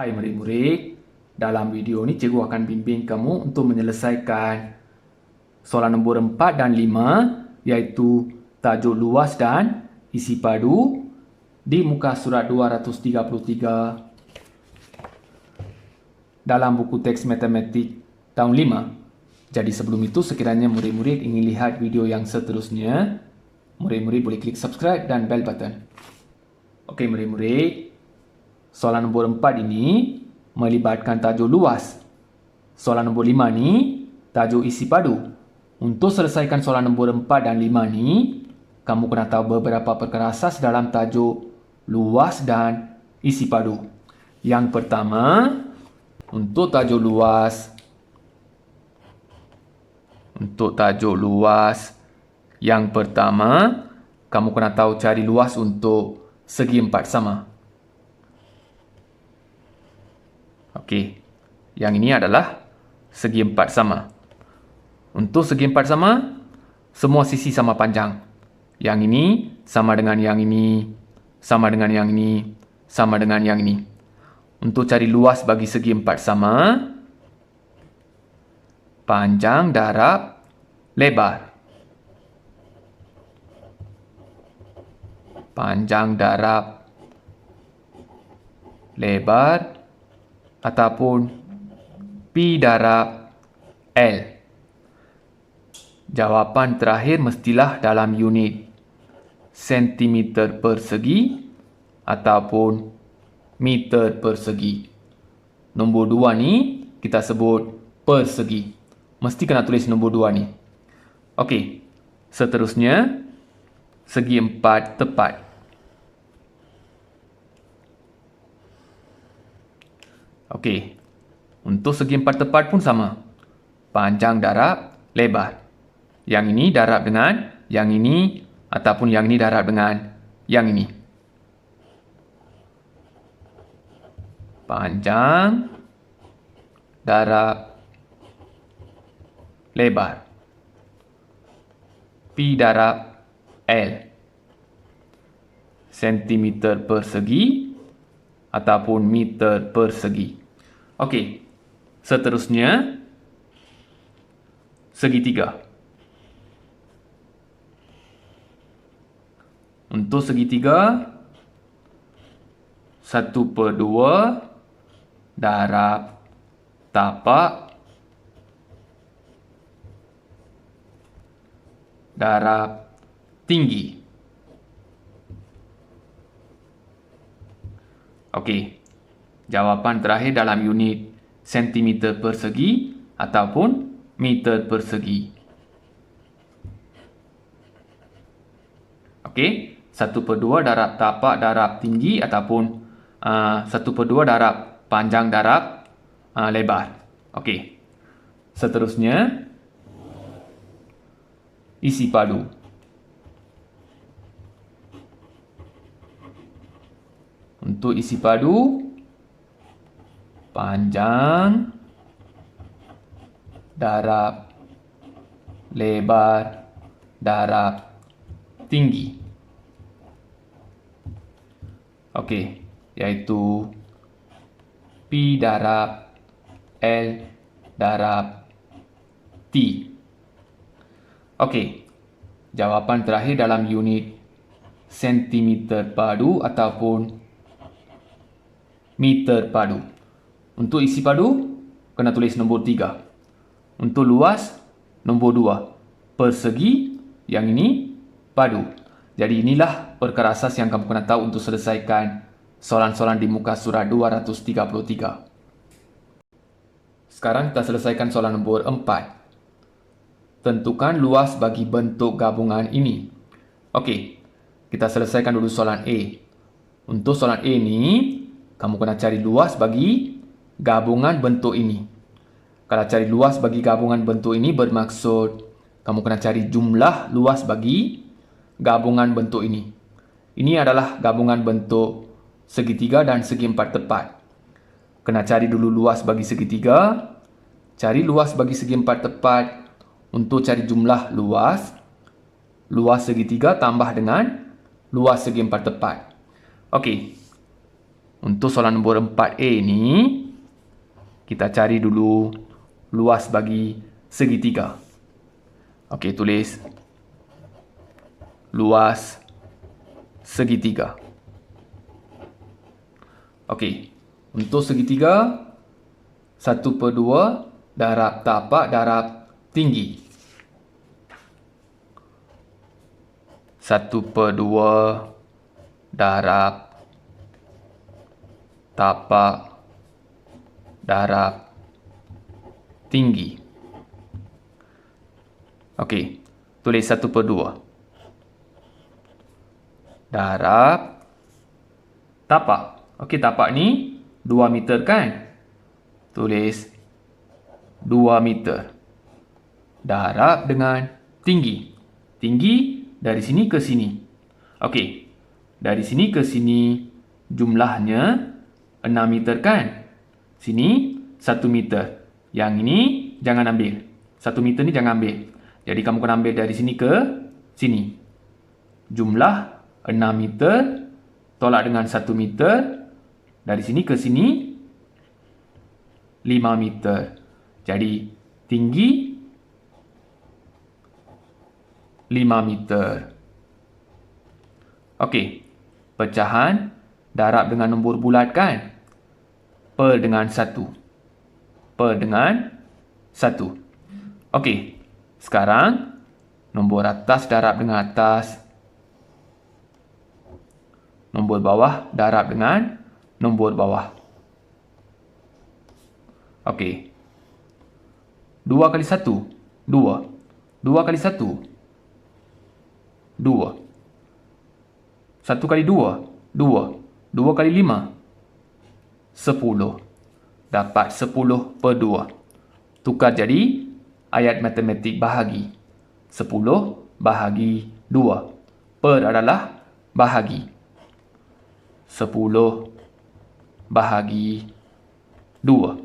Hai murid-murid, dalam video ini cikgu akan bimbing kamu untuk menyelesaikan soalan nombor 4 dan 5 iaitu tajuk luas dan isi padu di muka surat 233 dalam buku teks matematik tahun 5. Jadi sebelum itu sekiranya murid-murid ingin lihat video yang seterusnya, murid-murid boleh klik subscribe dan bell button. Okey murid-murid, soalan nombor 4 ini melibatkan tajuk luas. Soalan nombor 5 ni tajuk isi padu. Untuk selesaikan soalan nombor 4 dan 5 ni, kamu kena tahu beberapa perkara asas dalam tajuk luas dan isi padu. Yang pertama, untuk tajuk luas. Yang pertama, kamu kena tahu cari luas untuk segi empat sama. Okey, yang ini adalah segi empat sama. Untuk segi empat sama, semua sisi sama panjang. Yang ini sama dengan yang ini, sama dengan yang ini, sama dengan yang ini. Untuk cari luas bagi segi empat sama, panjang darab lebar. Panjang darab lebar ataupun Pi darab L. Jawapan terakhir mestilah dalam unit sentimeter persegi ataupun meter persegi. Nombor 2 ni kita sebut persegi. Mesti kena tulis nombor 2 ni. Okey, seterusnya segi empat tepat. Okey, untuk segi empat tepat pun sama. Panjang darab lebar. Yang ini darab dengan yang ini ataupun yang ini darab dengan yang ini. Panjang darab lebar. Pi darab L. Sentimeter persegi ataupun meter persegi. Okey, seterusnya segitiga. Untuk segitiga, 1/2 darab tapak darab tinggi. Okey, jawapan terakhir dalam unit sentimeter persegi ataupun meter persegi. Okey, 1/2 darab tapak darab tinggi ataupun 1/2 darab panjang darab lebar. Okey, seterusnya isi padu. Untuk isi padu, panjang darab lebar darab tinggi. Okey, iaitu Pi darab L darab T. Okey, jawapan terakhir dalam unit sentimeter padu ataupun meter padu. Untuk isi padu, kena tulis nombor 3. Untuk luas, nombor 2. Persegi, yang ini padu. Jadi inilah perkara asas yang kamu kena tahu untuk selesaikan soalan-soalan di muka surat 233. Sekarang kita selesaikan soalan nombor 4. Tentukan luas bagi bentuk gabungan ini. Okey, kita selesaikan dulu soalan A. Untuk soalan A ni, kamu kena cari luas bagi gabungan bentuk ini. Kalau cari luas bagi gabungan bentuk ini bermaksud kamu kena cari jumlah luas bagi gabungan bentuk ini. Ini adalah gabungan bentuk segitiga dan segi empat tepat. Kena cari dulu luas bagi segitiga, cari luas bagi segi empat tepat. Untuk cari jumlah luas, luas segitiga tambah dengan luas segi empat tepat. Okey, Untuk soalan nombor 4A ni, kita cari dulu luas bagi segitiga. Okey, tulis luas segitiga. Okey, untuk segitiga 1/2 darab tapak darab tinggi. 1/2 darab tapak darab tinggi. Okey, tulis 1/2 darab tapak. Okey, tapak ni 2 meter kan? Tulis 2 meter darab dengan tinggi. Tinggi dari sini ke sini. Okey, dari sini ke sini jumlahnya 6 meter kan? Sini 1 meter. Yang ini jangan ambil. 1 meter ni jangan ambil. Jadi kamu kena ambil dari sini ke sini. Jumlah 6 meter tolak dengan 1 meter. Dari sini ke sini 5 meter. Jadi tinggi 5 meter. Okey, pecahan darab dengan nombor bulat kan? Per dengan 1. Per dengan 1. Okey, sekarang nombor atas darab dengan atas. Nombor bawah darab dengan nombor bawah. Okey. 2 kali 1, 2. 2 kali 1, 2. 1 kali 2, 2. 2 kali 5, 10. Dapat 10/2. Tukar jadi ayat matematik bahagi. 10 bahagi 2. Per adalah bahagi. 10 bahagi 2.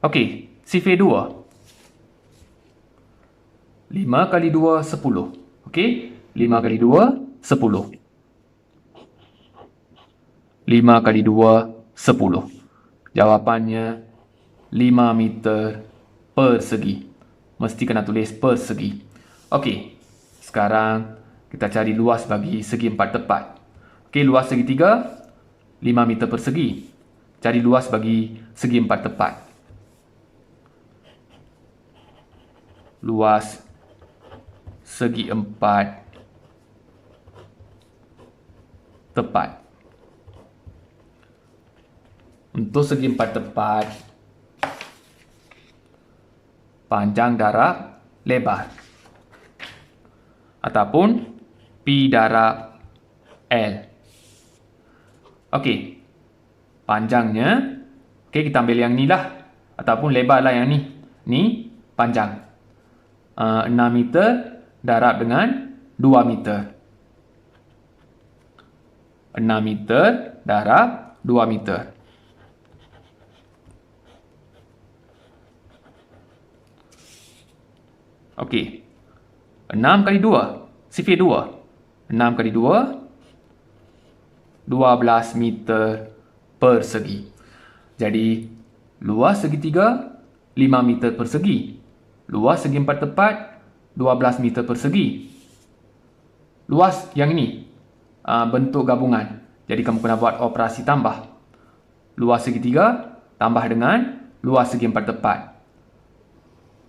Okey, sifar 2. 5 kali 2, 10. Okey, 5 kali 2, 10. 5 kali 2, 10. Jawapannya 5 meter persegi. Mesti kena tulis persegi. Okey, sekarang kita cari luas bagi segi 4 tepat. Okey, luas segitiga 5 meter persegi. Cari luas bagi segi 4 tepat. Luas segi 4 tepat. Untuk segi 4 tepat, panjang darab lebar. Ataupun P darab L. Okey. Panjangnya, okey, kita ambil yang ni lah. Ataupun lebar lah yang ni. Ni panjang. 6 meter darab dengan 2 meter. 6 meter darab 2 meter. Okey. 6 kali 2. Sifar 2. 6 kali 2. 12 meter persegi. Jadi, luas segitiga 5 meter persegi. Luas segi 4 tepat 12 meter persegi. Luas yang ini bentuk gabungan. Jadi, kamu kena buat operasi tambah. Luas segitiga tambah dengan luas segi 4 tepat.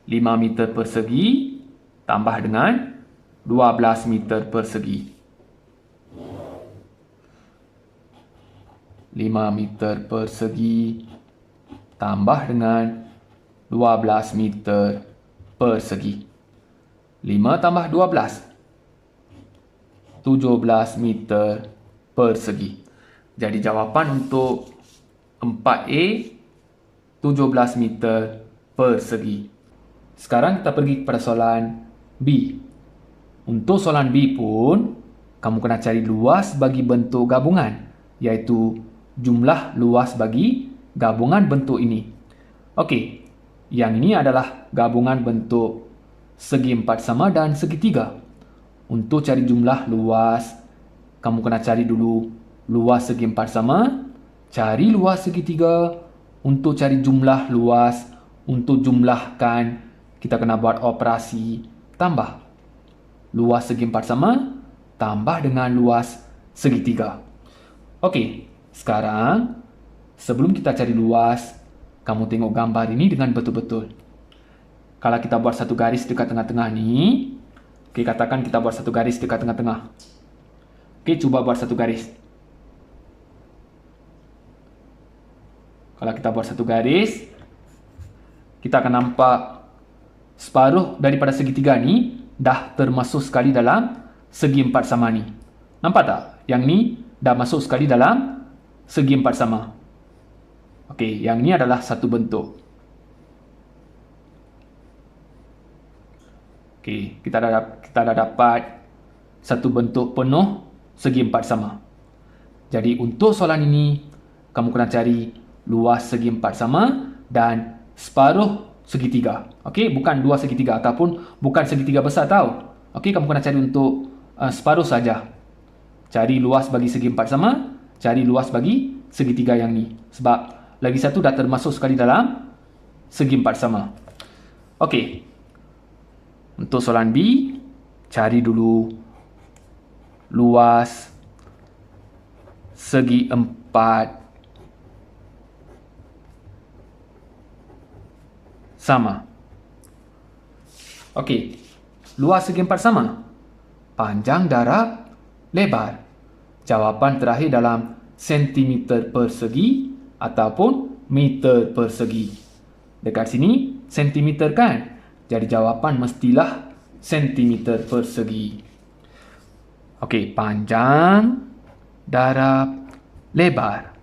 5 meter persegi tambah dengan 12 meter persegi. 5 meter persegi tambah dengan 12 meter persegi. 5 tambah 12. 17 meter persegi. Jadi jawapan untuk 4A 17 meter persegi. Sekarang kita pergi kepada soalan B. Untuk soalan B pun, kamu kena cari luas bagi bentuk gabungan, iaitu jumlah luas bagi gabungan bentuk ini. Okey, yang ini adalah gabungan bentuk segi 4 sama dan segitiga. Untuk cari jumlah luas, kamu kena cari dulu luas segi 4 sama cari luas segitiga. Untuk cari jumlah luas, untuk jumlahkan, kita kena buat operasi tambah. Luas segi empat sama, tambah dengan luas segitiga. Okey, sekarang sebelum kita cari luas, kamu tengok gambar ini dengan betul-betul. Kalau kita buat satu garis dekat tengah-tengah ni, okey, katakan kita buat satu garis dekat tengah-tengah. Okey, cuba buat satu garis. Kalau kita buat satu garis, kita akan nampak separuh daripada segitiga ni dah termasuk sekali dalam segi empat sama ni. Nampak tak? Yang ni dah masuk sekali dalam segi empat sama. Okey, yang ni adalah satu bentuk. Okey, kita dah dapat satu bentuk penuh segi empat sama. Jadi untuk soalan ini, kamu kena cari luas segi empat sama dan separuh segitiga. Okey, bukan dua segitiga ataupun bukan segitiga besar tau. Okey, kamu kena cari untuk separuh saja. Cari luas bagi segi empat sama, cari luas bagi segitiga yang ni. Sebab lagi satu dah termasuk sekali dalam segi empat sama. Okey. Untuk soalan B, cari dulu luas segi empat sama. Okey, luas segi empat sama. Panjang darab lebar. Jawapan terakhir dalam sentimeter persegi ataupun meter persegi. Dekat sini sentimeter kan? Jadi jawapan mestilah sentimeter persegi. Okey, panjang darab lebar.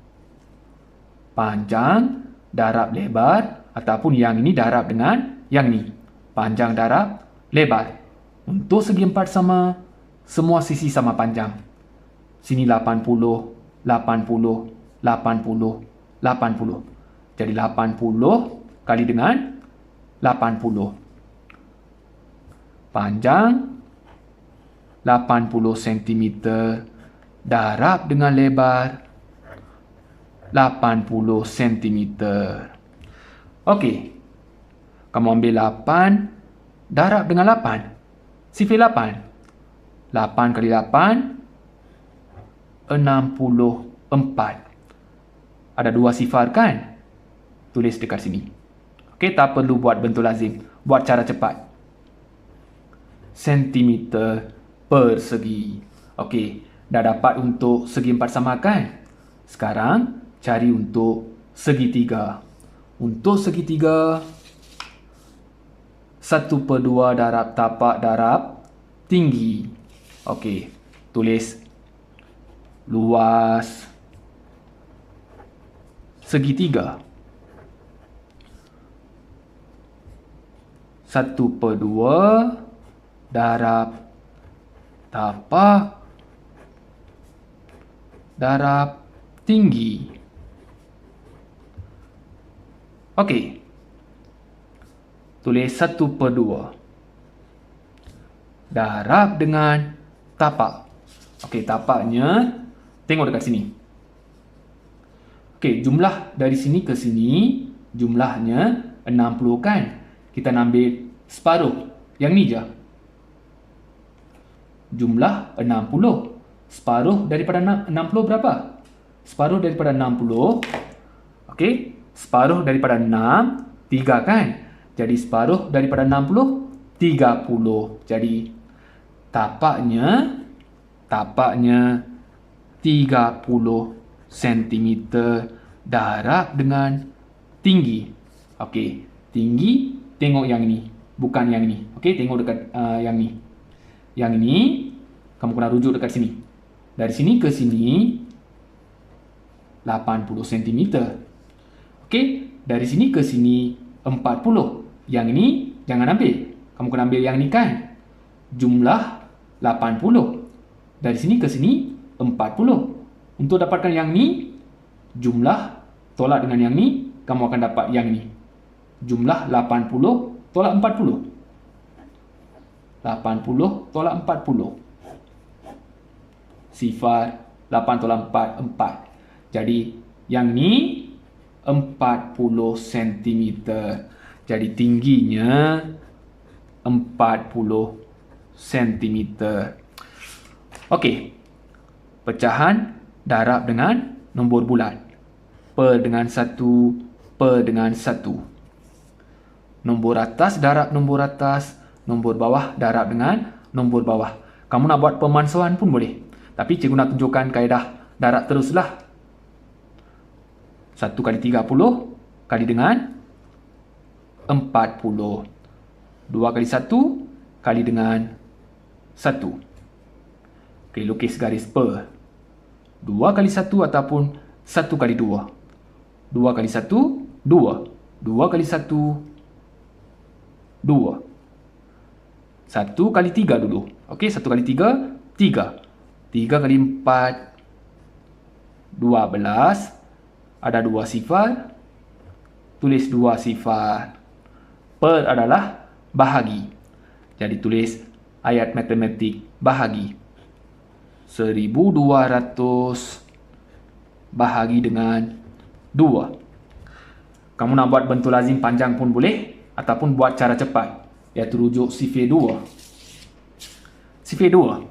Panjang darab lebar. Ataupun yang ini darab dengan yang ni. Panjang darab lebar. Untuk segi empat sama, semua sisi sama panjang. Sini 80, 80, 80, 80. Jadi 80 kali dengan 80. Panjang 80 cm. Darab dengan lebar 80 cm. Okey. Kamu ambil 8 darab dengan 8. Sifar 8. 8 kali 8 64. Ada dua sifar kan? Tulis dekat sini. Okey, tak perlu buat bentuk lazim. Buat cara cepat. Sentimeter persegi. Okey, dah dapat untuk segi empat sama kan? Sekarang cari untuk segitiga. Untuk segitiga, 1/2 darab tapak darab tinggi. Okey, tulis luas segitiga. 1/2 darab tapak darab tinggi. Okey. Tulis 1/2. Darab dengan tapak. Okey, tapaknya tengok dekat sini. Okey, jumlah dari sini ke sini, jumlahnya 60 kan? Kita nak ambil separuh. Yang ni je. Jumlah 60. Separuh daripada 60 berapa? Separuh daripada 60. Okey. Separuh daripada 6, 3 kan? Jadi separuh daripada 60, 30. Jadi tapaknya 30 cm darab dengan tinggi. Okey, tinggi tengok yang ini, bukan yang ini. Okey, tengok dekat yang ni. Yang ini kamu kena rujuk dekat sini. Dari sini ke sini 80 cm. Okey, dari sini ke sini 40. Yang ini jangan ambil. Kamu kena ambil yang ni kan? Jumlah 80. Dari sini ke sini 40. Untuk dapatkan yang ni, jumlah tolak dengan yang ni, kamu akan dapat yang ni. Jumlah 80 tolak 40. 80 tolak 40. Sifar 8 tolak 4, 4. Jadi Yang ni 40 cm. Jadi tingginya 40 cm. Okey. Pecahan darab dengan nombor bulat. Per dengan 1, per dengan 1. Nombor atas darab nombor atas, nombor bawah darab dengan nombor bawah. Kamu nak buat pemansuhan pun boleh. Tapi cikgu nak tunjukkan kaedah darab teruslah. 1 kali 30 kali dengan 40. 2 kali 1 kali dengan 1. Okey, lukis garis per. 2 kali 1 ataupun 1 kali 2. 2 kali 1, 2. 2 kali 1, 2. 1 kali 3 dulu. Okey, 1 kali 3, 3. 3 kali 4, 12. Ada 2 sifar. Tulis 2 sifar. Per adalah bahagi. Jadi tulis ayat matematik bahagi. 1200 bahagi dengan 2. Kamu nak buat bentuk lazim panjang pun boleh, ataupun buat cara cepat, iaitu rujuk sifar 2. Sifar 2.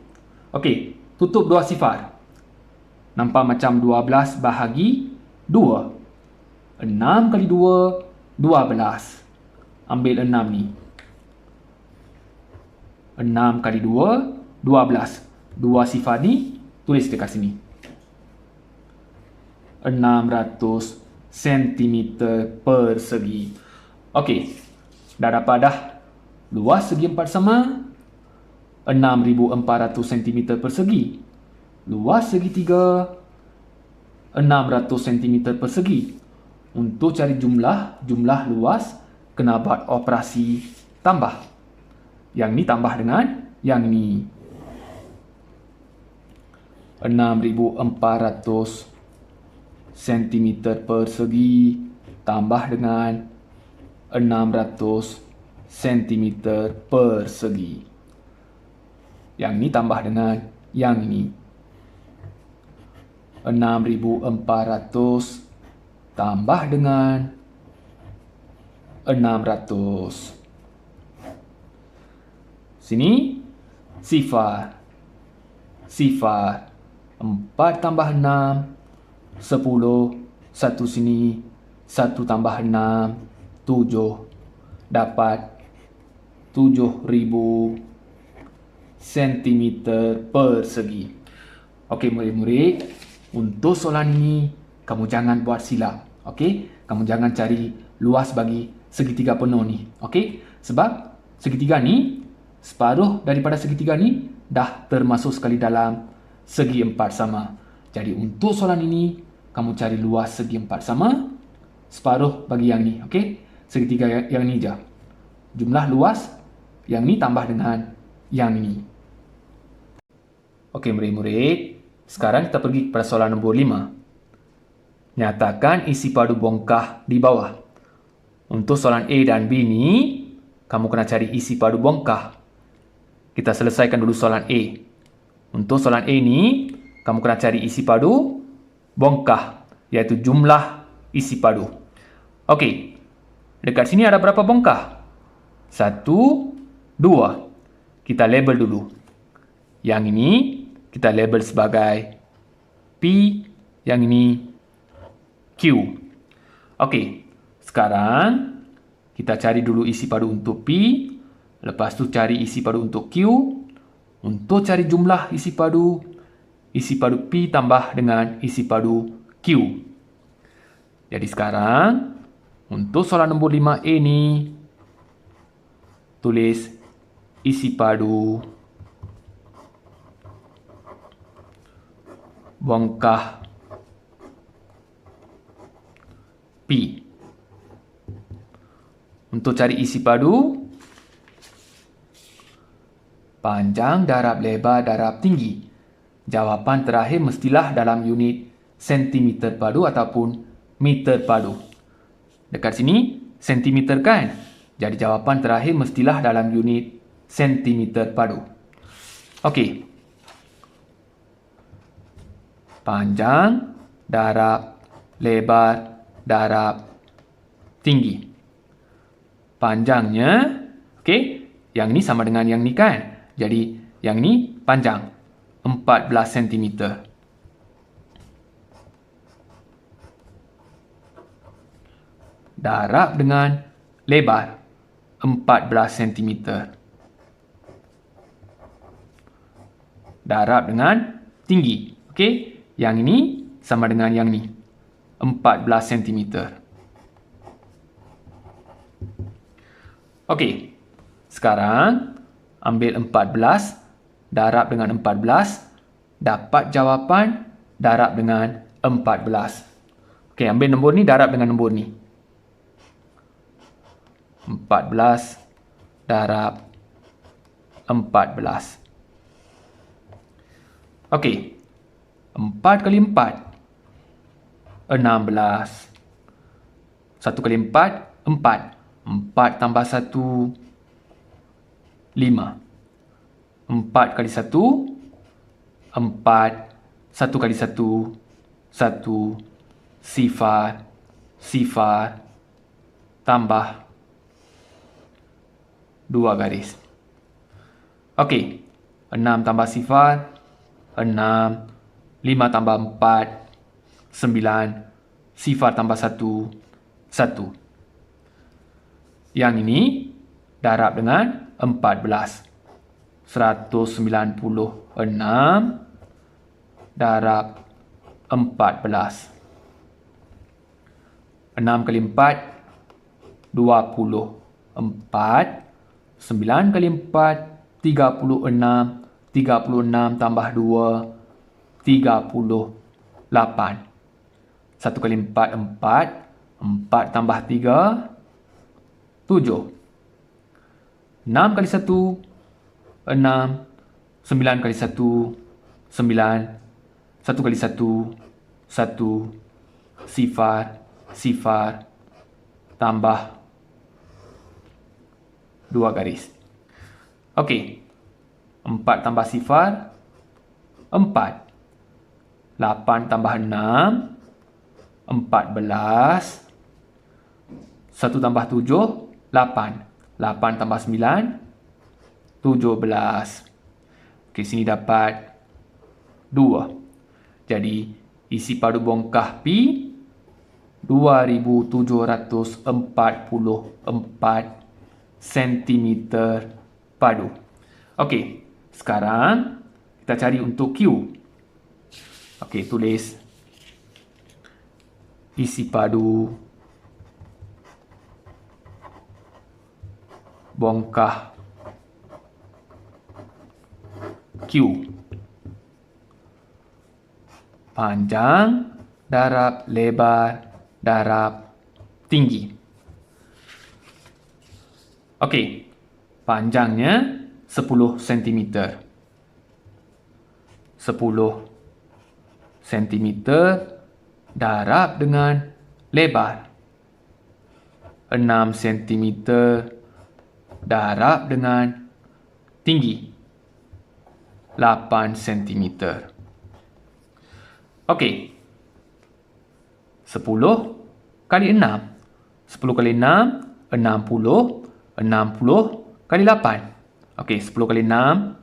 Okey, tutup 2 sifar. Nampak macam 12 bahagi 2. 6 kali 2, 12. Ambil 6 ni. 6 kali 2, 12. 2 sifar ni tulis dekat sini. 600 cm persegi. Okey. Dah dapat dah. Luas segi 4 sama 6400 cm persegi. Luas segi 3 600 cm persegi. Untuk cari jumlah luas, kena buat operasi tambah. Yang ni tambah dengan yang ni. 6400 cm persegi tambah dengan 600 cm persegi. Yang ni tambah dengan yang ni. 6400 tambah dengan 600. Sini sifar. Sifar. 4 tambah 6, 10. 1 sini, 1 tambah 6, 7. Dapat 7000 cm persegi. Okey murid-murid, untuk soalan ini kamu jangan buat silap. Okey, kamu jangan cari luas bagi segitiga penuh ni. Okey, sebab segitiga ni, separuh daripada segitiga ni dah termasuk sekali dalam segi 4 sama. Jadi untuk soalan ini, kamu cari luas segi 4 sama, separuh bagi yang ni. Okey, segitiga yang ni je. Jumlah luas yang ni tambah dengan yang ni. Okey murid-murid, sekarang kita pergi kepada soalan nombor 5. Nyatakan isi padu bongkah di bawah. Untuk soalan A dan B ni, kamu kena cari isi padu bongkah. Kita selesaikan dulu soalan A. Untuk soalan A ni, kamu kena cari isi padu bongkah, iaitu jumlah isi padu. Okey, dekat sini ada berapa bongkah? 1, 2. Kita label dulu. Yang ini kita label sebagai P, yang ini Q. Okey, sekarang kita cari dulu isi padu untuk P, lepas tu cari isi padu untuk Q. Untuk cari jumlah isi padu P tambah dengan isi padu Q. Jadi sekarang, untuk soalan nombor 5A ni, tulis isi padu bongkah P. Untuk cari isi padu, panjang darab lebar darab tinggi. Jawapan terakhir mestilah dalam unit sentimeter padu ataupun meter padu. Dekat sini, sentimeter kan? Jadi jawapan terakhir mestilah dalam unit sentimeter padu. Okey. Panjang darab lebar, darab, tinggi. Panjangnya, okey, yang ni sama dengan yang ni kan? Jadi, yang ni panjang, 14 cm. Darab dengan lebar, 14 cm. Darab dengan tinggi. Okey, yang ini sama dengan yang ni, 14 cm. Okey, sekarang ambil 14, darab dengan 14, dapat jawapan darab dengan 14. Okey, ambil nombor ni, darab dengan nombor ni. 14 darab 14. Okey, 4 kali 4, 16. 1 kali 4, 4. 4 tambah 1, 5. 4 kali 1, 4. 1 kali 1, 1. Sifar, sifar. Tambah 2 garis. Okey, 6 tambah sifar, 6. 5 tambah 4, 9. Sifar tambah 1, 1. Yang ini darab dengan 14. 196 darab 14. 6 kali 4, 24. 9 kali 4, 36. 36 tambah 2, 38. 1 kali 4, 4. 4 tambah 3, 7. 6 kali 1, 6. 9 kali 1, 9. 1 kali 1, 1. Sifar, sifar. Tambah 2 garis. Okey. 4 tambah sifar, 4. 8 tambah 6, 14. 1 tambah 7, 8. 8 tambah 9, 17. Okey, sini dapat 2. Jadi, isi padu bongkah pi 2744 cm padu. Okey, sekarang kita cari untuk Q. Okey, tulis isi padu bongkah Q. Panjang, darab, lebar, darab, tinggi. Okey, panjangnya 10 cm. 10 cm darab dengan lebar. 6 cm darab dengan tinggi. 8 cm. Okey. 10 kali 6. 10 kali 6, 60. 60 kali 8. Okey, 10 kali 6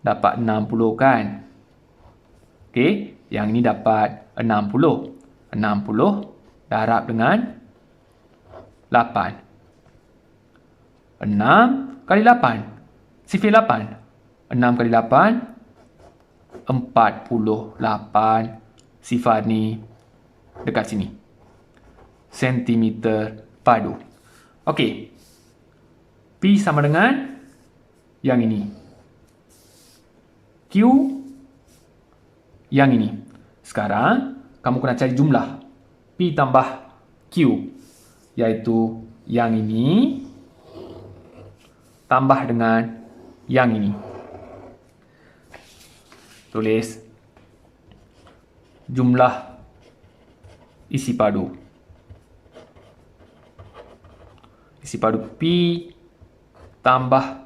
dapat 60 kan? Okey, yang ini dapat 60. 60 darab dengan 8. 6 kali 8. Sifir 8. 6 kali 8, 48. Sifar ni dekat sini. Sentimeter padu. Okey. P sama dengan yang ini. Q yang ini. Sekarang, kamu kena cari jumlah P tambah Q. Iaitu yang ini tambah dengan yang ini. Tulis jumlah isi padu. Isi padu P tambah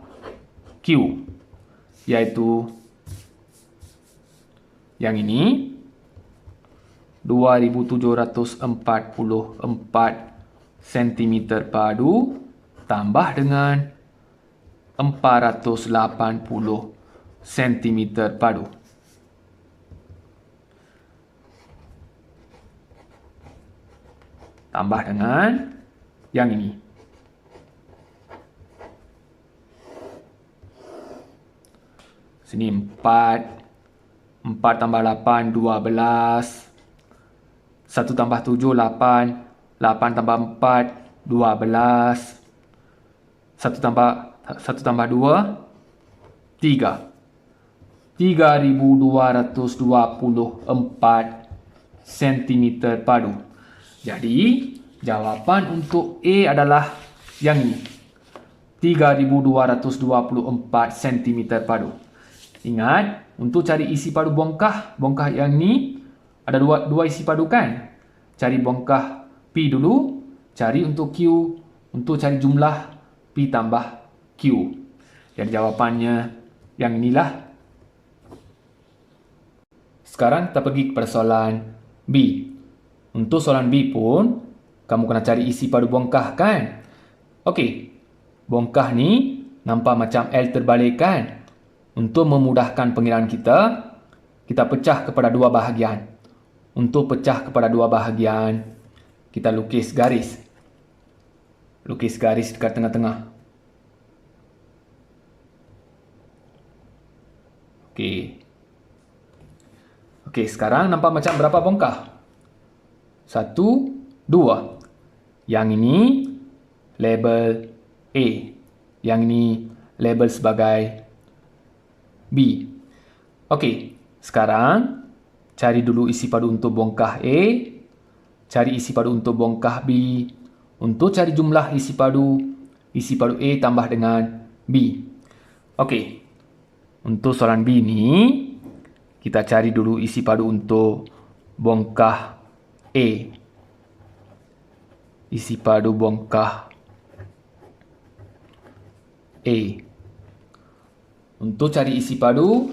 Q, yaitu yang ini 2744 cm padu tambah dengan 480 cm padu. Tambah dengan yang ini. Sini 4. 4 tambah 8, 12. 1 tambah 7, 8. 8 tambah 4, 12. 1 tambah 2, 3. 3224 cm padu. Jadi, jawapan untuk A adalah yang ini. 3224 cm padu. Ingat, untuk cari isi padu bongkah yang ni ada dua isi padu kan? Cari bongkah P dulu, cari untuk Q, untuk cari jumlah P tambah Q. Jadi jawapannya yang inilah. Sekarang kita pergi kepada soalan B. Untuk soalan B pun, kamu kena cari isi padu bongkah kan? Okey, bongkah ni nampak macam L terbalik kan? Untuk memudahkan pengiraan kita pecah kepada dua bahagian. Untuk pecah kepada dua bahagian, kita lukis garis. Lukis garis dekat tengah-tengah. Okey. Okey, sekarang nampak macam berapa bongkah? 1, 2. Yang ini label A. Yang ini label sebagai B. Okey, sekarang cari dulu isi padu untuk bongkah A. Cari isi padu untuk bongkah B. Untuk cari jumlah isi padu A tambah dengan B. Okey, untuk soalan B ni, kita cari dulu isi padu untuk bongkah A. Isi padu bongkah A. Untuk cari isi padu,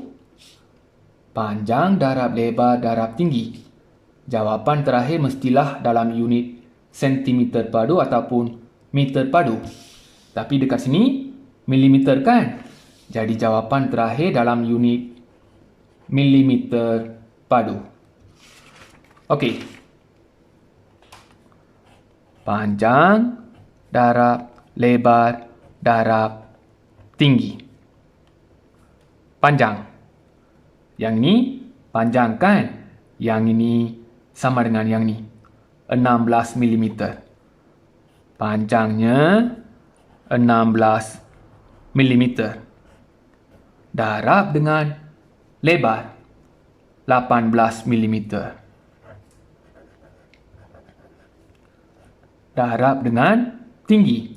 panjang darab lebar darab tinggi. Jawapan terakhir mestilah dalam unit sentimeter padu ataupun meter padu. Tapi dekat sini, milimeter kan? Jadi jawapan terakhir dalam unit milimeter padu. Okey. Panjang darab lebar darab tinggi. Panjang. Yang ni panjang kan? Yang ini sama dengan yang ni. 16 mm. Panjangnya 16 mm. Darab dengan lebar 18 mm. Darab dengan tinggi.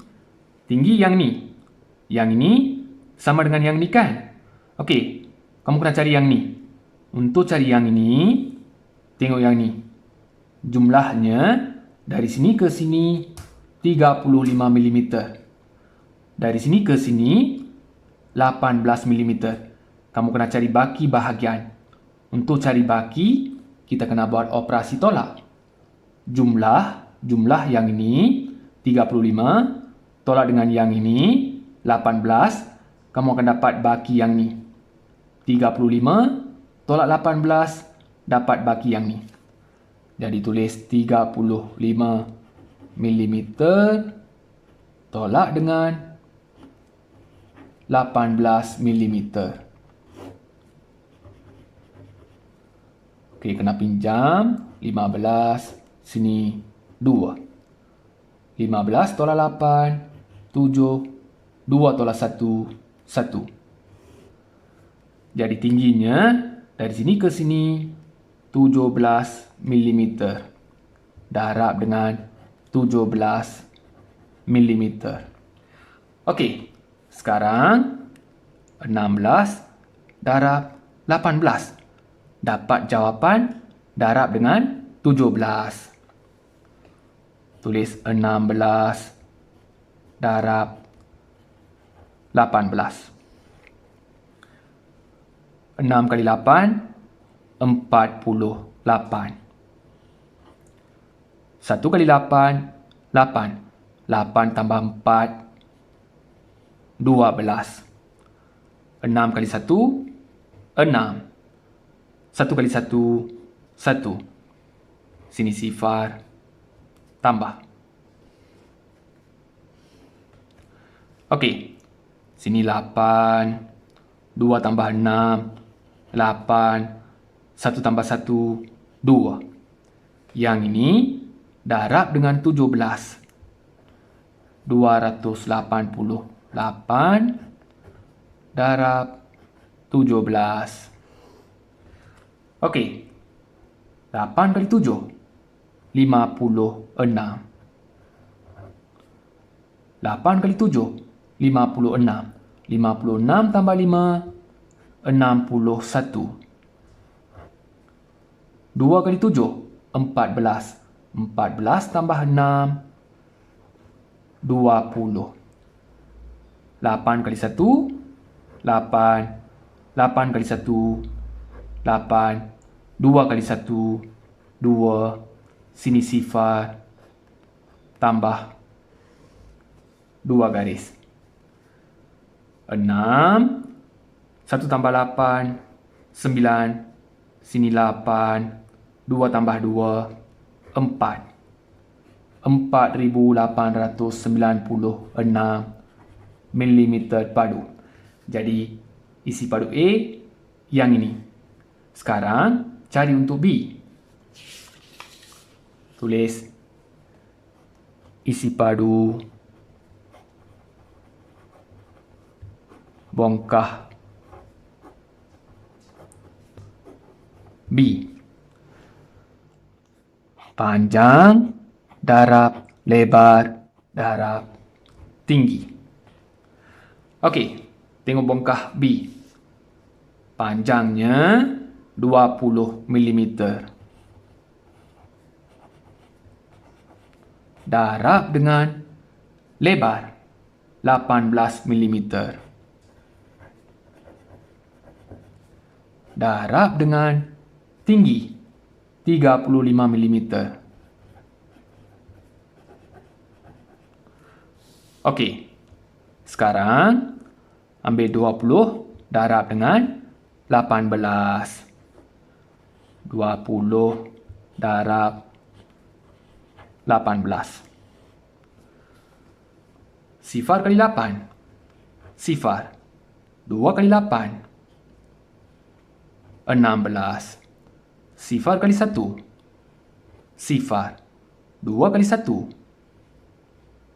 Tinggi yang ni. Yang ini sama dengan yang ni kan? Okey, kamu kena cari yang ni. Untuk cari yang ini, tengok yang ni. Jumlahnya dari sini ke sini 35 mm. Dari sini ke sini 18 mm. Kamu kena cari baki bahagian. Untuk cari baki, kita kena buat operasi tolak. Jumlah yang ini 35 tolak dengan yang ini 18. Kamu akan dapat baki yang ni. 35 tolak 18 dapat baki yang ni. Jadi tulis 35 mm tolak dengan 18 mm. Okey, kena pinjam 15, sini 2. 15 tolak 8, 7, 2 tolak 1, 1. Jadi tingginya dari sini ke sini 17 mm. Darab dengan 17 mm. Okey, sekarang 16 darab 18. Dapat jawapan darab dengan 17. Tulis 16 darab 18. 6 kali 8, 48. 1 kali 8, 8. 8 tambah 4, 12. 6 kali 1, 6. 1 kali 1, 1. Sini sifar, tambah. Okey. Sini 8. 2 tambah 6, 8. 1 tambah 1, 2. Yang ini darab dengan 17. 288 darab 17. Okey. 8 kali 7, 56. 8 kali 7, 56. 56 tambah 5, 61. 2 kali 7, 14. 14 tambah 6, 20. 8 kali 1, 8. 8 kali 1, 8. 2 kali 1, 2. Sini sifar, tambah 2 garis. 6. 1 tambah 8, 9. Sini 8. 2 tambah 2, 4. 4,896 milimeter padu. Jadi, isi padu A yang ini. Sekarang, cari untuk B. Tulis isi padu bongkah B. Panjang, darab, lebar, darab, tinggi. Okey, tengok bongkah B. Panjangnya 20 mm. Darab dengan lebar 18 mm. Darab dengan tinggi 35 mm. Okey. Sekarang ambil 20 darab dengan 18. 20 darab 18. Sifar kali 8. Sifar. 2 kali 8. 16. Sifar kali 1. Sifar. 2 kali 1.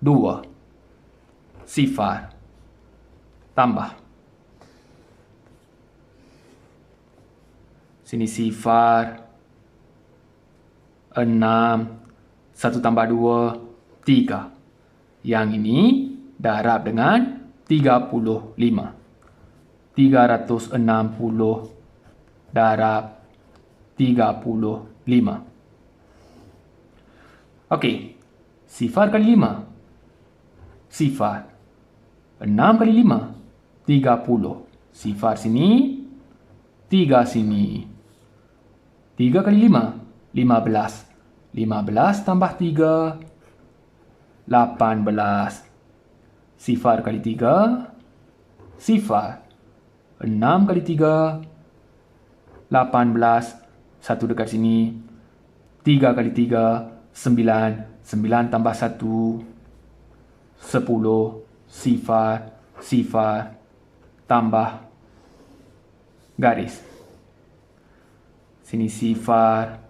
2. Sifar. Tambah. Sini sifar. 6. 1 tambah 2, 3. Yang ini darab dengan 35. 360 darab 35. Okey. Sifar kali 5. Sifar. 6 kali 5, 30. Sifar sini, 3 sini. 3 kali 5, 15. 15 tambah 3, 18. Sifar kali 3, sifar. 6 kali 3, 18. 1 dekat sini. 3 kali 3, 9. 9 tambah 1, 10. Sifar, sifar, tambah garis. Sini sifar,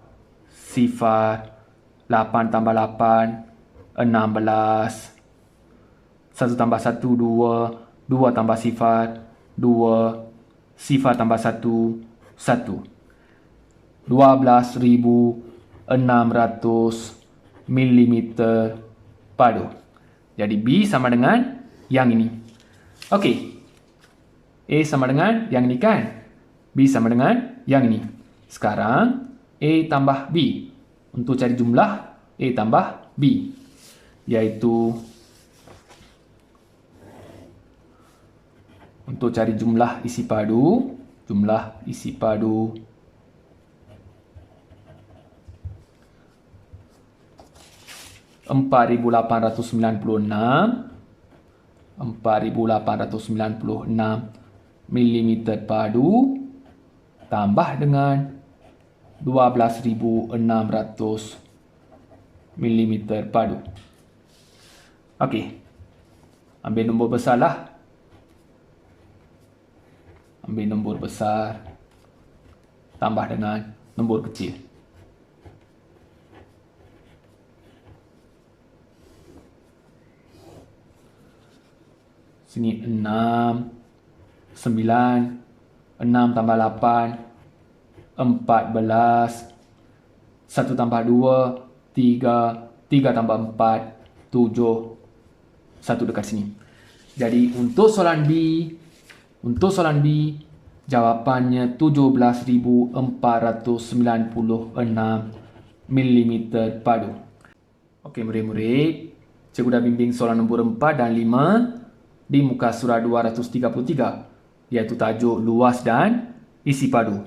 sifar. 8 tambah 8, 16. 1 tambah 1, 2. 2 tambah sifar, 2. Sifar tambah 1, 1. 12,600 milimeter padu. Jadi B sama dengan yang ini. Okey. A sama dengan yang ini kan? B sama dengan yang ini. Sekarang A tambah B. Untuk cari jumlah A tambah B. Iaitu untuk cari jumlah isi padu. Jumlah isi padu mm padu tambah dengan 12,600 mm padu. Okey. Ambil nombor besar lah. Ambil nombor besar tambah dengan nombor kecil. Sini 6, 9, 6 tambah 8, 14, 1 tambah 2, 3, 3 tambah 4, 7, 1 dekat sini. Jadi untuk soalan B, jawapannya 17,496 mm padu. Okey murid-murid, cikgu dah bimbing soalan nombor 4 dan 5 di muka surah 233, iaitu tajuk luas dan isi padu.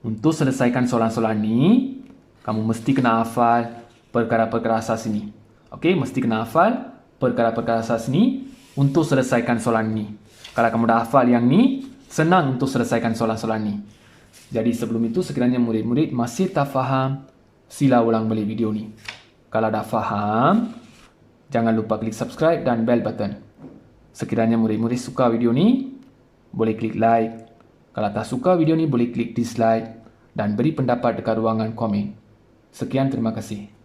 Untuk selesaikan soalan-soalan ni, kamu mesti kena hafal perkara-perkara asas ini. Okey, mesti kena hafal perkara-perkara asas ni untuk selesaikan soalan ni. Kalau kamu dah hafal yang ni, senang untuk selesaikan soalan-soalan ni. Jadi sebelum itu, sekiranya murid-murid masih tak faham, sila ulang balik video ni. Kalau dah faham, jangan lupa klik subscribe dan bell button. Sekiranya murid-murid suka video ni, boleh klik like. Kalau tak suka video ni, boleh klik dislike dan beri pendapat dekat ruangan komen. Sekian, terima kasih.